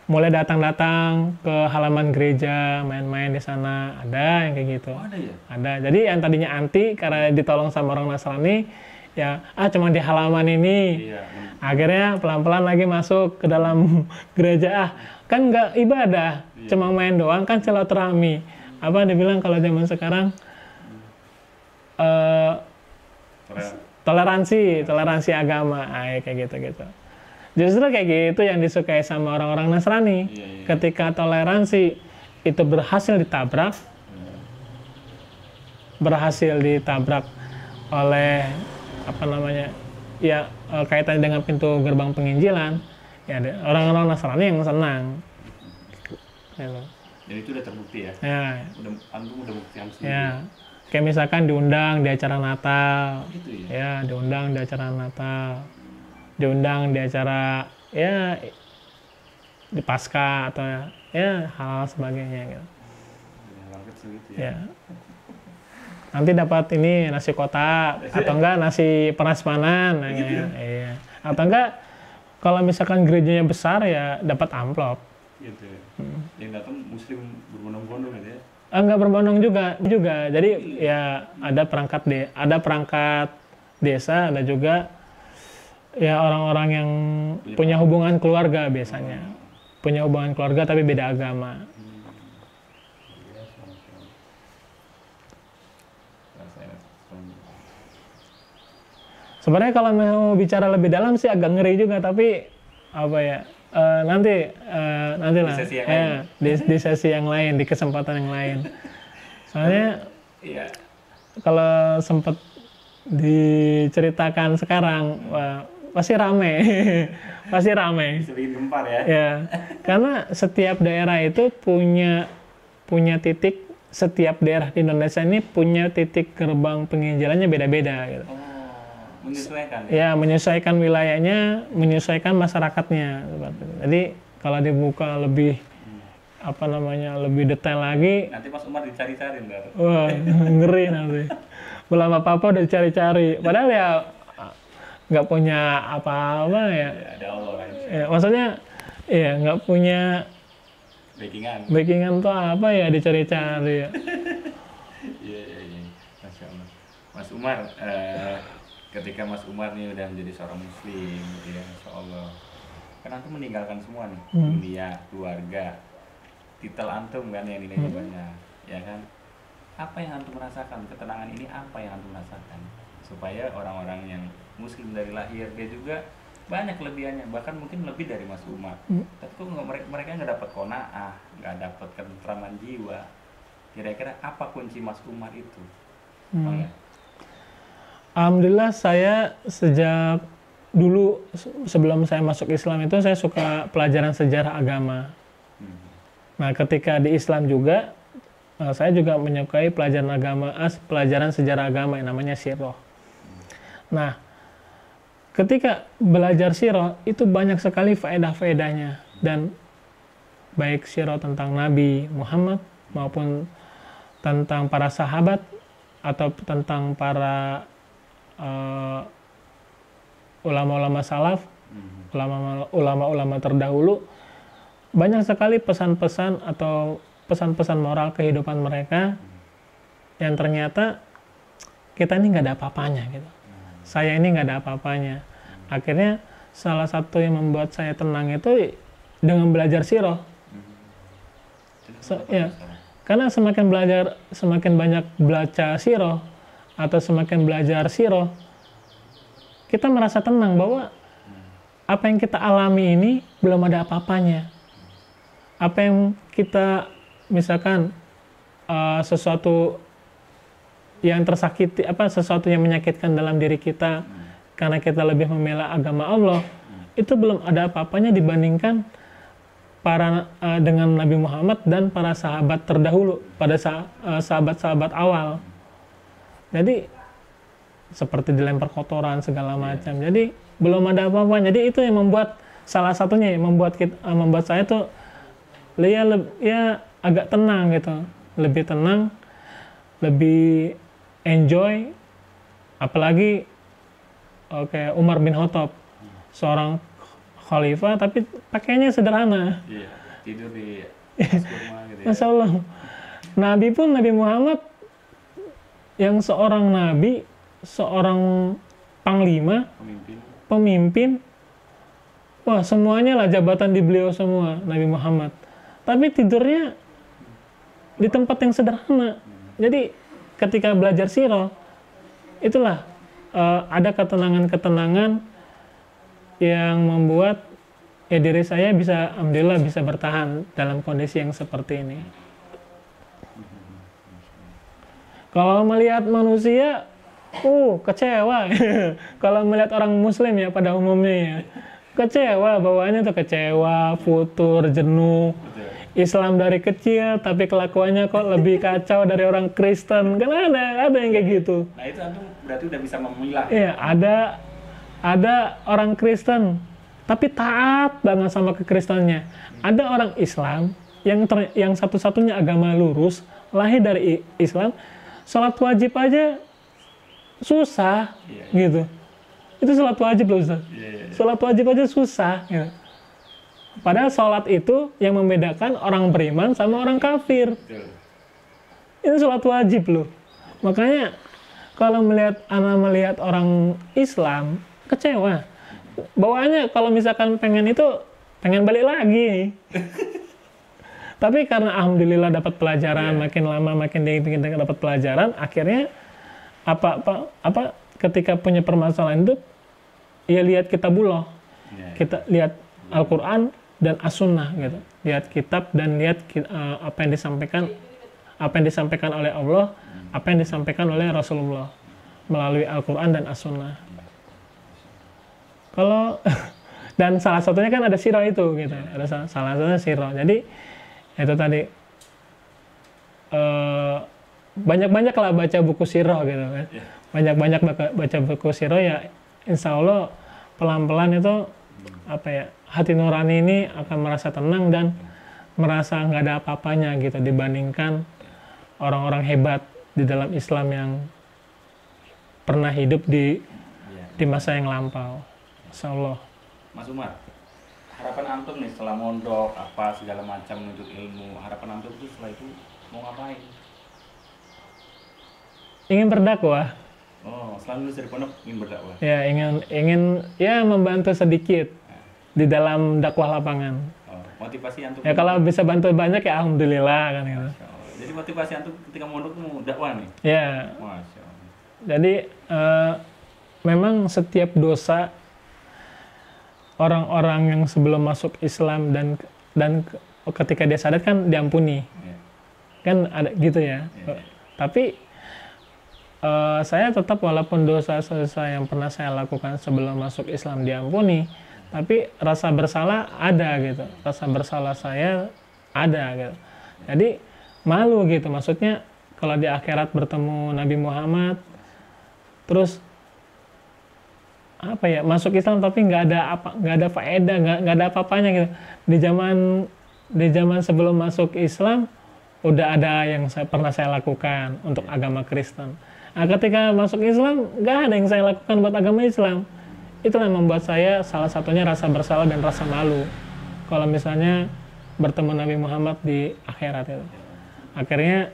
mulai datang-datang ke halaman gereja, main-main di sana, ada yang kayak gitu. Ada ya? Ada. Jadi yang tadinya anti karena ditolong sama orang Nasrani, ya cuma di halaman ini. Iya. Akhirnya pelan-pelan lagi masuk ke dalam gereja. Kan nggak ibadah, cuma main doang, kan silaturahmi. Apa dibilang kalau zaman sekarang toleransi agama, kayak gitu. Justru kayak gitu yang disukai sama orang-orang Nasrani. Ketika toleransi itu berhasil ditabrak oleh apa namanya, ya kaitannya dengan pintu gerbang penginjilan, ya ada orang-orang Nasrani yang senang. Ya. Dan itu udah terbukti ya? Ya. Antum udah buktikan sendiri. Ya. Kayak misalkan diundang di acara Natal, Gitu ya diundang di acara Natal, diundang di acara ya di Paskah atau ya hal-hal sebagainya gitu. Ya. Nanti dapat ini nasi kotak atau enggak nasi prasmanan, Gitu ya? iya. Atau enggak kalau misalkan gerejanya besar ya dapat amplop. Gitu ya. Yang datang muslim berbondong-bondong gitu ya? Enggak berbondong juga. Jadi ya ada perangkat desa, ada juga ya orang-orang yang punya hubungan keluarga biasanya. Punya hubungan keluarga tapi beda agama. Sebenarnya kalau mau bicara lebih dalam sih agak ngeri juga, tapi apa ya, Nanti lah. Di sesi yang Ya, di sesi yang lain, di kesempatan yang lain. Soalnya Iya. kalau sempat diceritakan sekarang, wah, pasti rame. Pasti rame. Bisa bikin gempar ya. Ya, karena setiap daerah itu punya titik, setiap daerah di Indonesia ini punya titik gerbang penginjilannya beda-beda gitu. Oh, menyesuaikan ya. Ya, menyesuaikan wilayahnya, menyesuaikan masyarakatnya. Seperti itu. Jadi kalau dibuka lebih lebih detail lagi, Nanti Mas Umar dicari-cari ntar. wah, ngeri nanti. Belum apa-apa udah dicari-cari. Padahal ya nggak punya apa-apa ya. Ya, ada Allah kan. Ya, maksudnya ya nggak punya backingan tuh apa ya dicari-cari ya. Iya, Masya Allah. Mas Umar, ketika Mas Umar nih udah menjadi seorang muslim, gitu ya, Masya Allah. Kan antum meninggalkan semua nih, dunia, keluarga, titel antum kan yang nilainya banyak, ya kan? Apa yang antum rasakan? Ketenangan ini apa yang antum rasakan? Supaya orang-orang yang muslim dari lahir, dia juga banyak kelebihannya, bahkan mungkin lebih dari Mas Umar. Tapi kok mereka nggak dapat qanaah, nggak dapat ketentraman jiwa. Kira-kira apa kunci Mas Umar itu? Oke. Alhamdulillah saya sejak dulu sebelum saya masuk Islam itu saya suka pelajaran sejarah agama. Nah, ketika di Islam juga saya juga menyukai pelajaran sejarah agama yang namanya sirah. Nah, ketika belajar sirah itu banyak sekali faedah-faedahnya, dan baik sirah tentang Nabi Muhammad maupun tentang para sahabat atau tentang para ulama-ulama salaf, ulama-ulama terdahulu, banyak sekali pesan-pesan atau pesan-pesan moral kehidupan mereka yang ternyata kita ini nggak ada apa-apanya gitu. Saya ini nggak ada apa-apanya. Akhirnya salah satu yang membuat saya tenang itu dengan belajar sirah. Ya, karena semakin banyak baca sirah atau semakin belajar sirah, kita merasa tenang bahwa apa yang kita alami ini belum ada apa-apanya. Apa yang kita misalkan sesuatu yang tersakiti, sesuatu yang menyakitkan dalam diri kita karena kita lebih membela agama Allah, itu belum ada apa-apanya dibandingkan dengan Nabi Muhammad dan para sahabat terdahulu, pada sahabat-sahabat awal. Jadi seperti dilempar kotoran segala macam. Jadi belum ada apa-apa. Jadi itu yang membuat salah satunya yang membuat saya tuh agak tenang gitu, lebih tenang, lebih enjoy. Apalagi Umar bin Khattab, seorang khalifah tapi pakainya sederhana. Iya, tidur di atas kurma gitu ya. Masya Allah. Nabi Muhammad yang seorang nabi, seorang panglima, pemimpin, wah semuanya lah jabatan di beliau semua, Nabi Muhammad. Tapi tidurnya di tempat yang sederhana. Jadi ketika belajar sirah, itulah ada ketenangan-ketenangan yang membuat diri saya bisa, alhamdulillah bisa bertahan dalam kondisi yang seperti ini. Kalau melihat manusia, kecewa. Kalau melihat orang muslim ya pada umumnya ya, kecewa, bawaannya tuh kecewa, futur, jenuh. Islam dari kecil tapi kelakuannya kok lebih kacau dari orang Kristen. Kan ada yang kayak gitu. Nah itu antum berarti udah bisa memilah. Iya, ada orang Kristen tapi taat banget sama kekristenannya. Ada orang Islam yang satu-satunya agama lurus, lahir dari Islam, sholat wajib aja susah, gitu. Itu sholat wajib loh, Ustaz. Sholat wajib aja susah. Gitu. Padahal sholat itu yang membedakan orang beriman sama orang kafir. Itu sholat wajib loh. Makanya kalau melihat orang Islam, kecewa. Bawaannya kalau misalkan pengen balik lagi. Tapi karena alhamdulillah dapat pelajaran, makin lama makin dapat pelajaran, akhirnya ketika punya permasalahan itu ya lihat kitabullah. Kita lihat Al-Qur'an, dan as-sunnah gitu. Lihat kitab dan lihat apa yang disampaikan oleh Allah, apa yang disampaikan oleh Rasulullah melalui Al-Qur'an dan as-sunnah. Kalau dan salah satunya kan ada sirah itu gitu. Ada salah satunya sirah. Jadi itu tadi banyak-banyak lah baca buku sirah gitu kan. Banyak-banyak baca buku sirah ya, insya Allah pelan-pelan itu apa ya, hati nurani ini akan merasa tenang dan merasa nggak ada apa-apanya gitu dibandingkan orang-orang hebat di dalam Islam yang pernah hidup di masa yang lampau. Insya Allah. Mas Umar, harapan antum nih setelah mondok apa segala macam menuntut ilmu, harapan antum itu setelah itu mau ngapain? Ingin berdakwah. Oh, setelah lulus dari pondok ingin berdakwah. Ya, ingin ya membantu sedikit di dalam dakwah lapangan. Oh, motivasi antum. Ya kalau bisa bantu banyak ya alhamdulillah kan gitu. Jadi motivasi antum ketika mondok mau dakwah nih. Ya. Masya Allah. Jadi memang setiap dosa orang-orang yang sebelum masuk Islam dan ketika dia sadar kan diampuni. Kan ada gitu ya. Tapi saya tetap walaupun dosa-dosa yang pernah saya lakukan sebelum masuk Islam diampuni, tapi rasa bersalah ada gitu. Rasa bersalah saya ada gitu. Jadi malu gitu. Maksudnya kalau di akhirat bertemu Nabi Muhammad, terus apa ya, masuk Islam tapi nggak ada faedah, nggak ada apa-apanya gitu. Di zaman sebelum masuk Islam udah ada yang pernah saya lakukan untuk agama Kristen. Nah, ketika masuk Islam nggak ada yang saya lakukan buat agama Islam. Itulah yang membuat saya salah satunya rasa bersalah dan rasa malu kalau misalnya bertemu Nabi Muhammad di akhirat itu. Akhirnya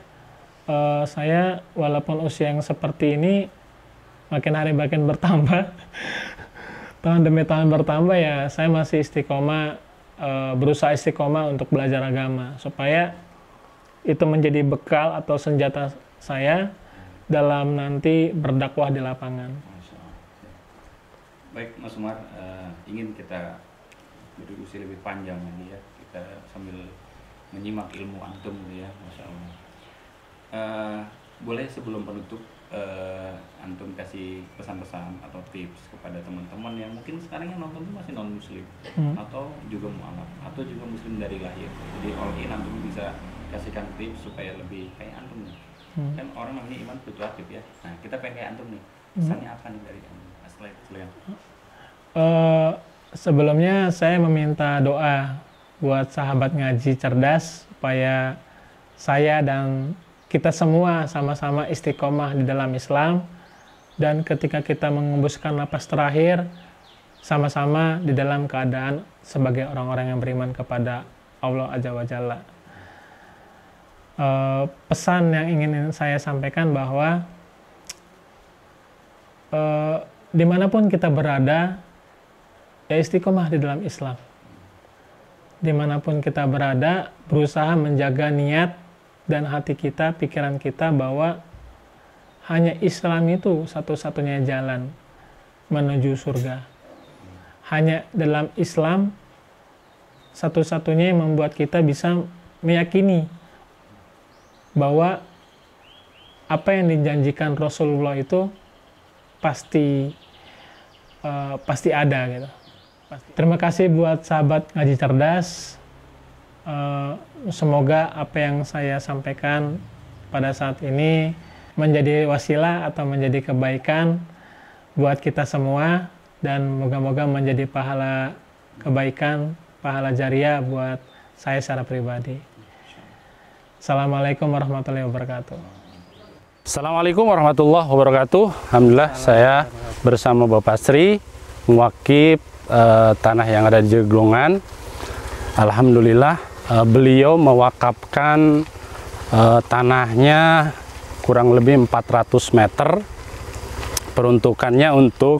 saya walaupun usia yang seperti ini makin hari makin bertambah, tahun demi tahun bertambah, ya saya masih istiqomah, berusaha istiqomah untuk belajar agama supaya itu menjadi bekal atau senjata saya dalam nanti berdakwah di lapangan. Baik Mas Umar, ingin kita berdiskusi lebih panjang lagi ya, kita sambil menyimak ilmu antum ya, Masya Allah. Boleh sebelum penutup antum kasih pesan-pesan atau tips kepada teman-teman yang mungkin sekarang yang nonton itu masih non muslim atau juga mu'alaf atau juga muslim dari lahir. Jadi all in antum bisa kasihkan tips supaya lebih kayak antum nih. Kan orang namanya iman fluktuatif ya. Nah, kita pengen kayak antum nih. Pesannya apa nih dari antum? Sebelumnya saya meminta doa buat sahabat ngaji cerdas supaya saya dan kita semua sama-sama istiqomah di dalam Islam, dan ketika kita mengembuskan napas terakhir sama-sama di dalam keadaan sebagai orang-orang yang beriman kepada Allah Azza wa Jalla. Pesan yang ingin saya sampaikan bahwa dimanapun kita berada, ya istiqomah di dalam Islam. Dimanapun kita berada, berusaha menjaga niat dan hati kita, pikiran kita bahwa hanya Islam itu satu-satunya jalan menuju surga. Hanya dalam Islam satu-satunya yang membuat kita bisa meyakini bahwa apa yang dijanjikan Rasulullah itu pasti ada gitu. Terima kasih buat sahabat ngaji cerdas. Semoga apa yang saya sampaikan pada saat ini menjadi wasilah atau menjadi kebaikan buat kita semua, dan moga-moga menjadi pahala kebaikan, pahala jariah buat saya secara pribadi. Assalamualaikum warahmatullahi wabarakatuh. Assalamualaikum warahmatullahi wabarakatuh. Alhamdulillah saya bersama Bapak Sri, muwakib tanah yang ada di Jeglongan. Alhamdulillah beliau mewakafkan tanahnya kurang lebih 400 meter. Peruntukannya untuk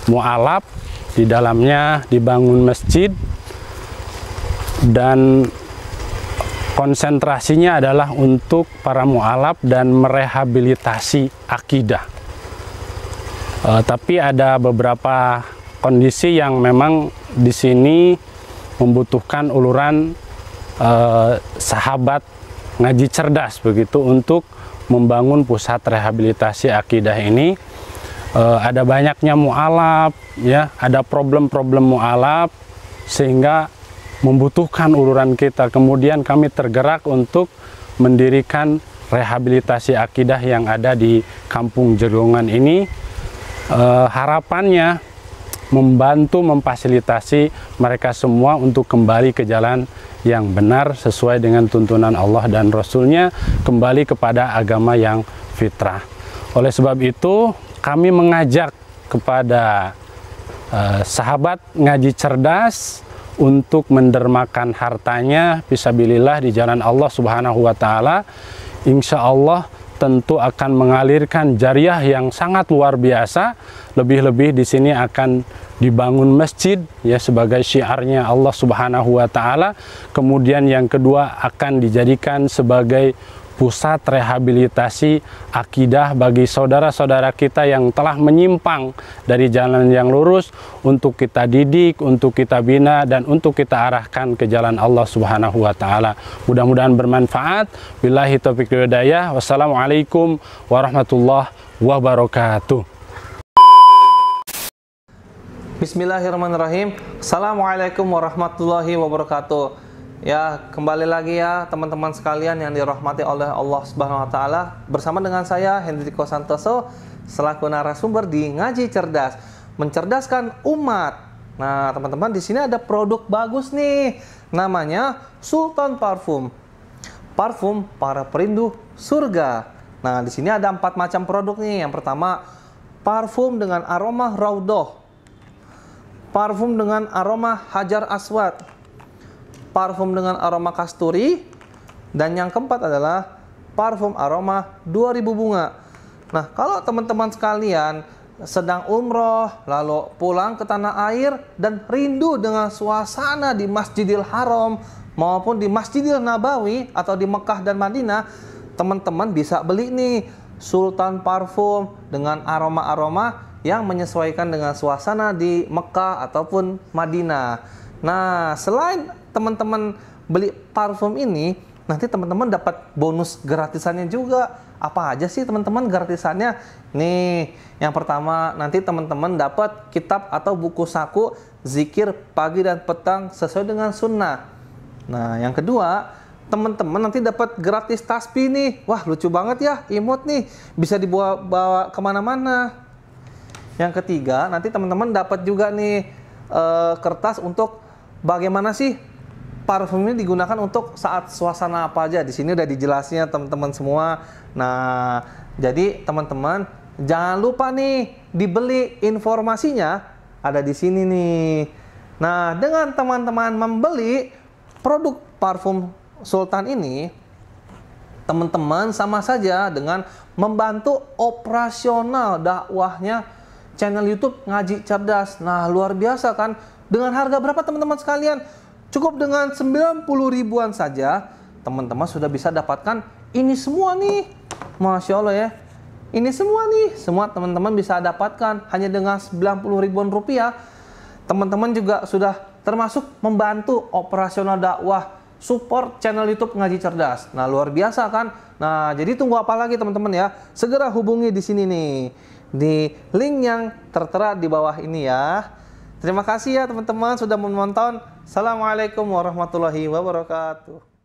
mu'alaf, di dalamnya dibangun masjid, dan konsentrasinya adalah untuk para mu'alaf dan merehabilitasi akidah. Tapi ada beberapa kondisi yang memang di sini membutuhkan uluran sahabat ngaji cerdas begitu untuk membangun pusat rehabilitasi akidah ini. Ada banyaknya mu'alaf, ya, ada problem-problem mu'alaf sehingga membutuhkan uluran kita. Kemudian kami tergerak untuk mendirikan rehabilitasi akidah yang ada di Kampung Jegongan ini. Harapannya membantu memfasilitasi mereka semua untuk kembali ke jalan yang benar sesuai dengan tuntunan Allah dan Rasul-Nya, kembali kepada agama yang fitrah. Oleh sebab itu kami mengajak kepada sahabat ngaji cerdas untuk mendermakan hartanya fisabilillah di jalan Allah Subhanahu wa taala. Insya Allah tentu akan mengalirkan jariah yang sangat luar biasa. Lebih-lebih di sini akan dibangun masjid, ya, sebagai syiarnya Allah Subhanahu wa taala. Kemudian yang kedua akan dijadikan sebagai pusat rehabilitasi akidah bagi saudara-saudara kita yang telah menyimpang dari jalan yang lurus, untuk kita didik, untuk kita bina, dan untuk kita arahkan ke jalan Allah Subhanahu wa taala. Mudah-mudahan bermanfaat. Billahi taufiq wal hidayah. Wassalamualaikum warahmatullahi wabarakatuh. Bismillahirrahmanirrahim. Assalamualaikum warahmatullahi wabarakatuh. Ya, kembali lagi ya teman-teman sekalian yang dirahmati oleh Allah Subhanahu wa taala, bersama dengan saya Hendriko Santoso selaku narasumber di Ngaji Cerdas, mencerdaskan umat. Nah, teman-teman, di sini ada produk bagus nih, namanya Sultan Parfum. Parfum para perindu surga. Nah, di sini ada 4 macam produk nih. Yang pertama, parfum dengan aroma Raudhoh. Parfum dengan aroma Hajar Aswad, parfum dengan aroma kasturi, dan yang keempat adalah parfum aroma 2000 bunga. Nah, kalau teman-teman sekalian sedang umroh, lalu pulang ke tanah air dan rindu dengan suasana di Masjidil Haram maupun di Masjidil Nabawi atau di Mekah dan Madinah, teman-teman bisa beli nih Sultan Parfum dengan aroma-aroma yang menyesuaikan dengan suasana di Mekah ataupun Madinah. Nah, selain teman-teman beli parfum ini, nanti teman-teman dapat bonus gratisannya juga. Apa aja sih teman-teman gratisannya? Nih, yang pertama, nanti teman-teman dapat kitab atau buku saku zikir pagi dan petang sesuai dengan sunnah. Nah, yang kedua, teman-teman nanti dapat gratis tasbih nih. Wah, lucu banget ya, imut nih, bisa dibawa kemana-mana. Yang ketiga, nanti teman-teman dapat juga nih kertas untuk bagaimana sih parfum ini digunakan untuk saat suasana apa aja. Di sini udah dijelasnya teman-teman semua. Nah, jadi teman-teman jangan lupa nih dibeli, informasinya ada di sini nih. Nah, dengan teman-teman membeli produk parfum Sultan ini, teman-teman sama saja dengan membantu operasional dakwahnya channel YouTube Ngaji Cerdas. Nah, luar biasa kan? Dengan harga berapa teman-teman sekalian? Cukup dengan 90 ribuan saja, teman-teman sudah bisa dapatkan ini semua nih. Masya Allah ya. Ini semua nih, semua teman-teman bisa dapatkan hanya dengan 90 ribuan rupiah. Teman-teman juga sudah termasuk membantu operasional dakwah, support channel YouTube Ngaji Cerdas. Nah, luar biasa kan? Nah, jadi tunggu apa lagi teman-teman ya? Segera hubungi di sini nih, di link yang tertera di bawah ini ya. Terima kasih ya teman-teman sudah menonton. Assalamualaikum warahmatullahi wabarakatuh.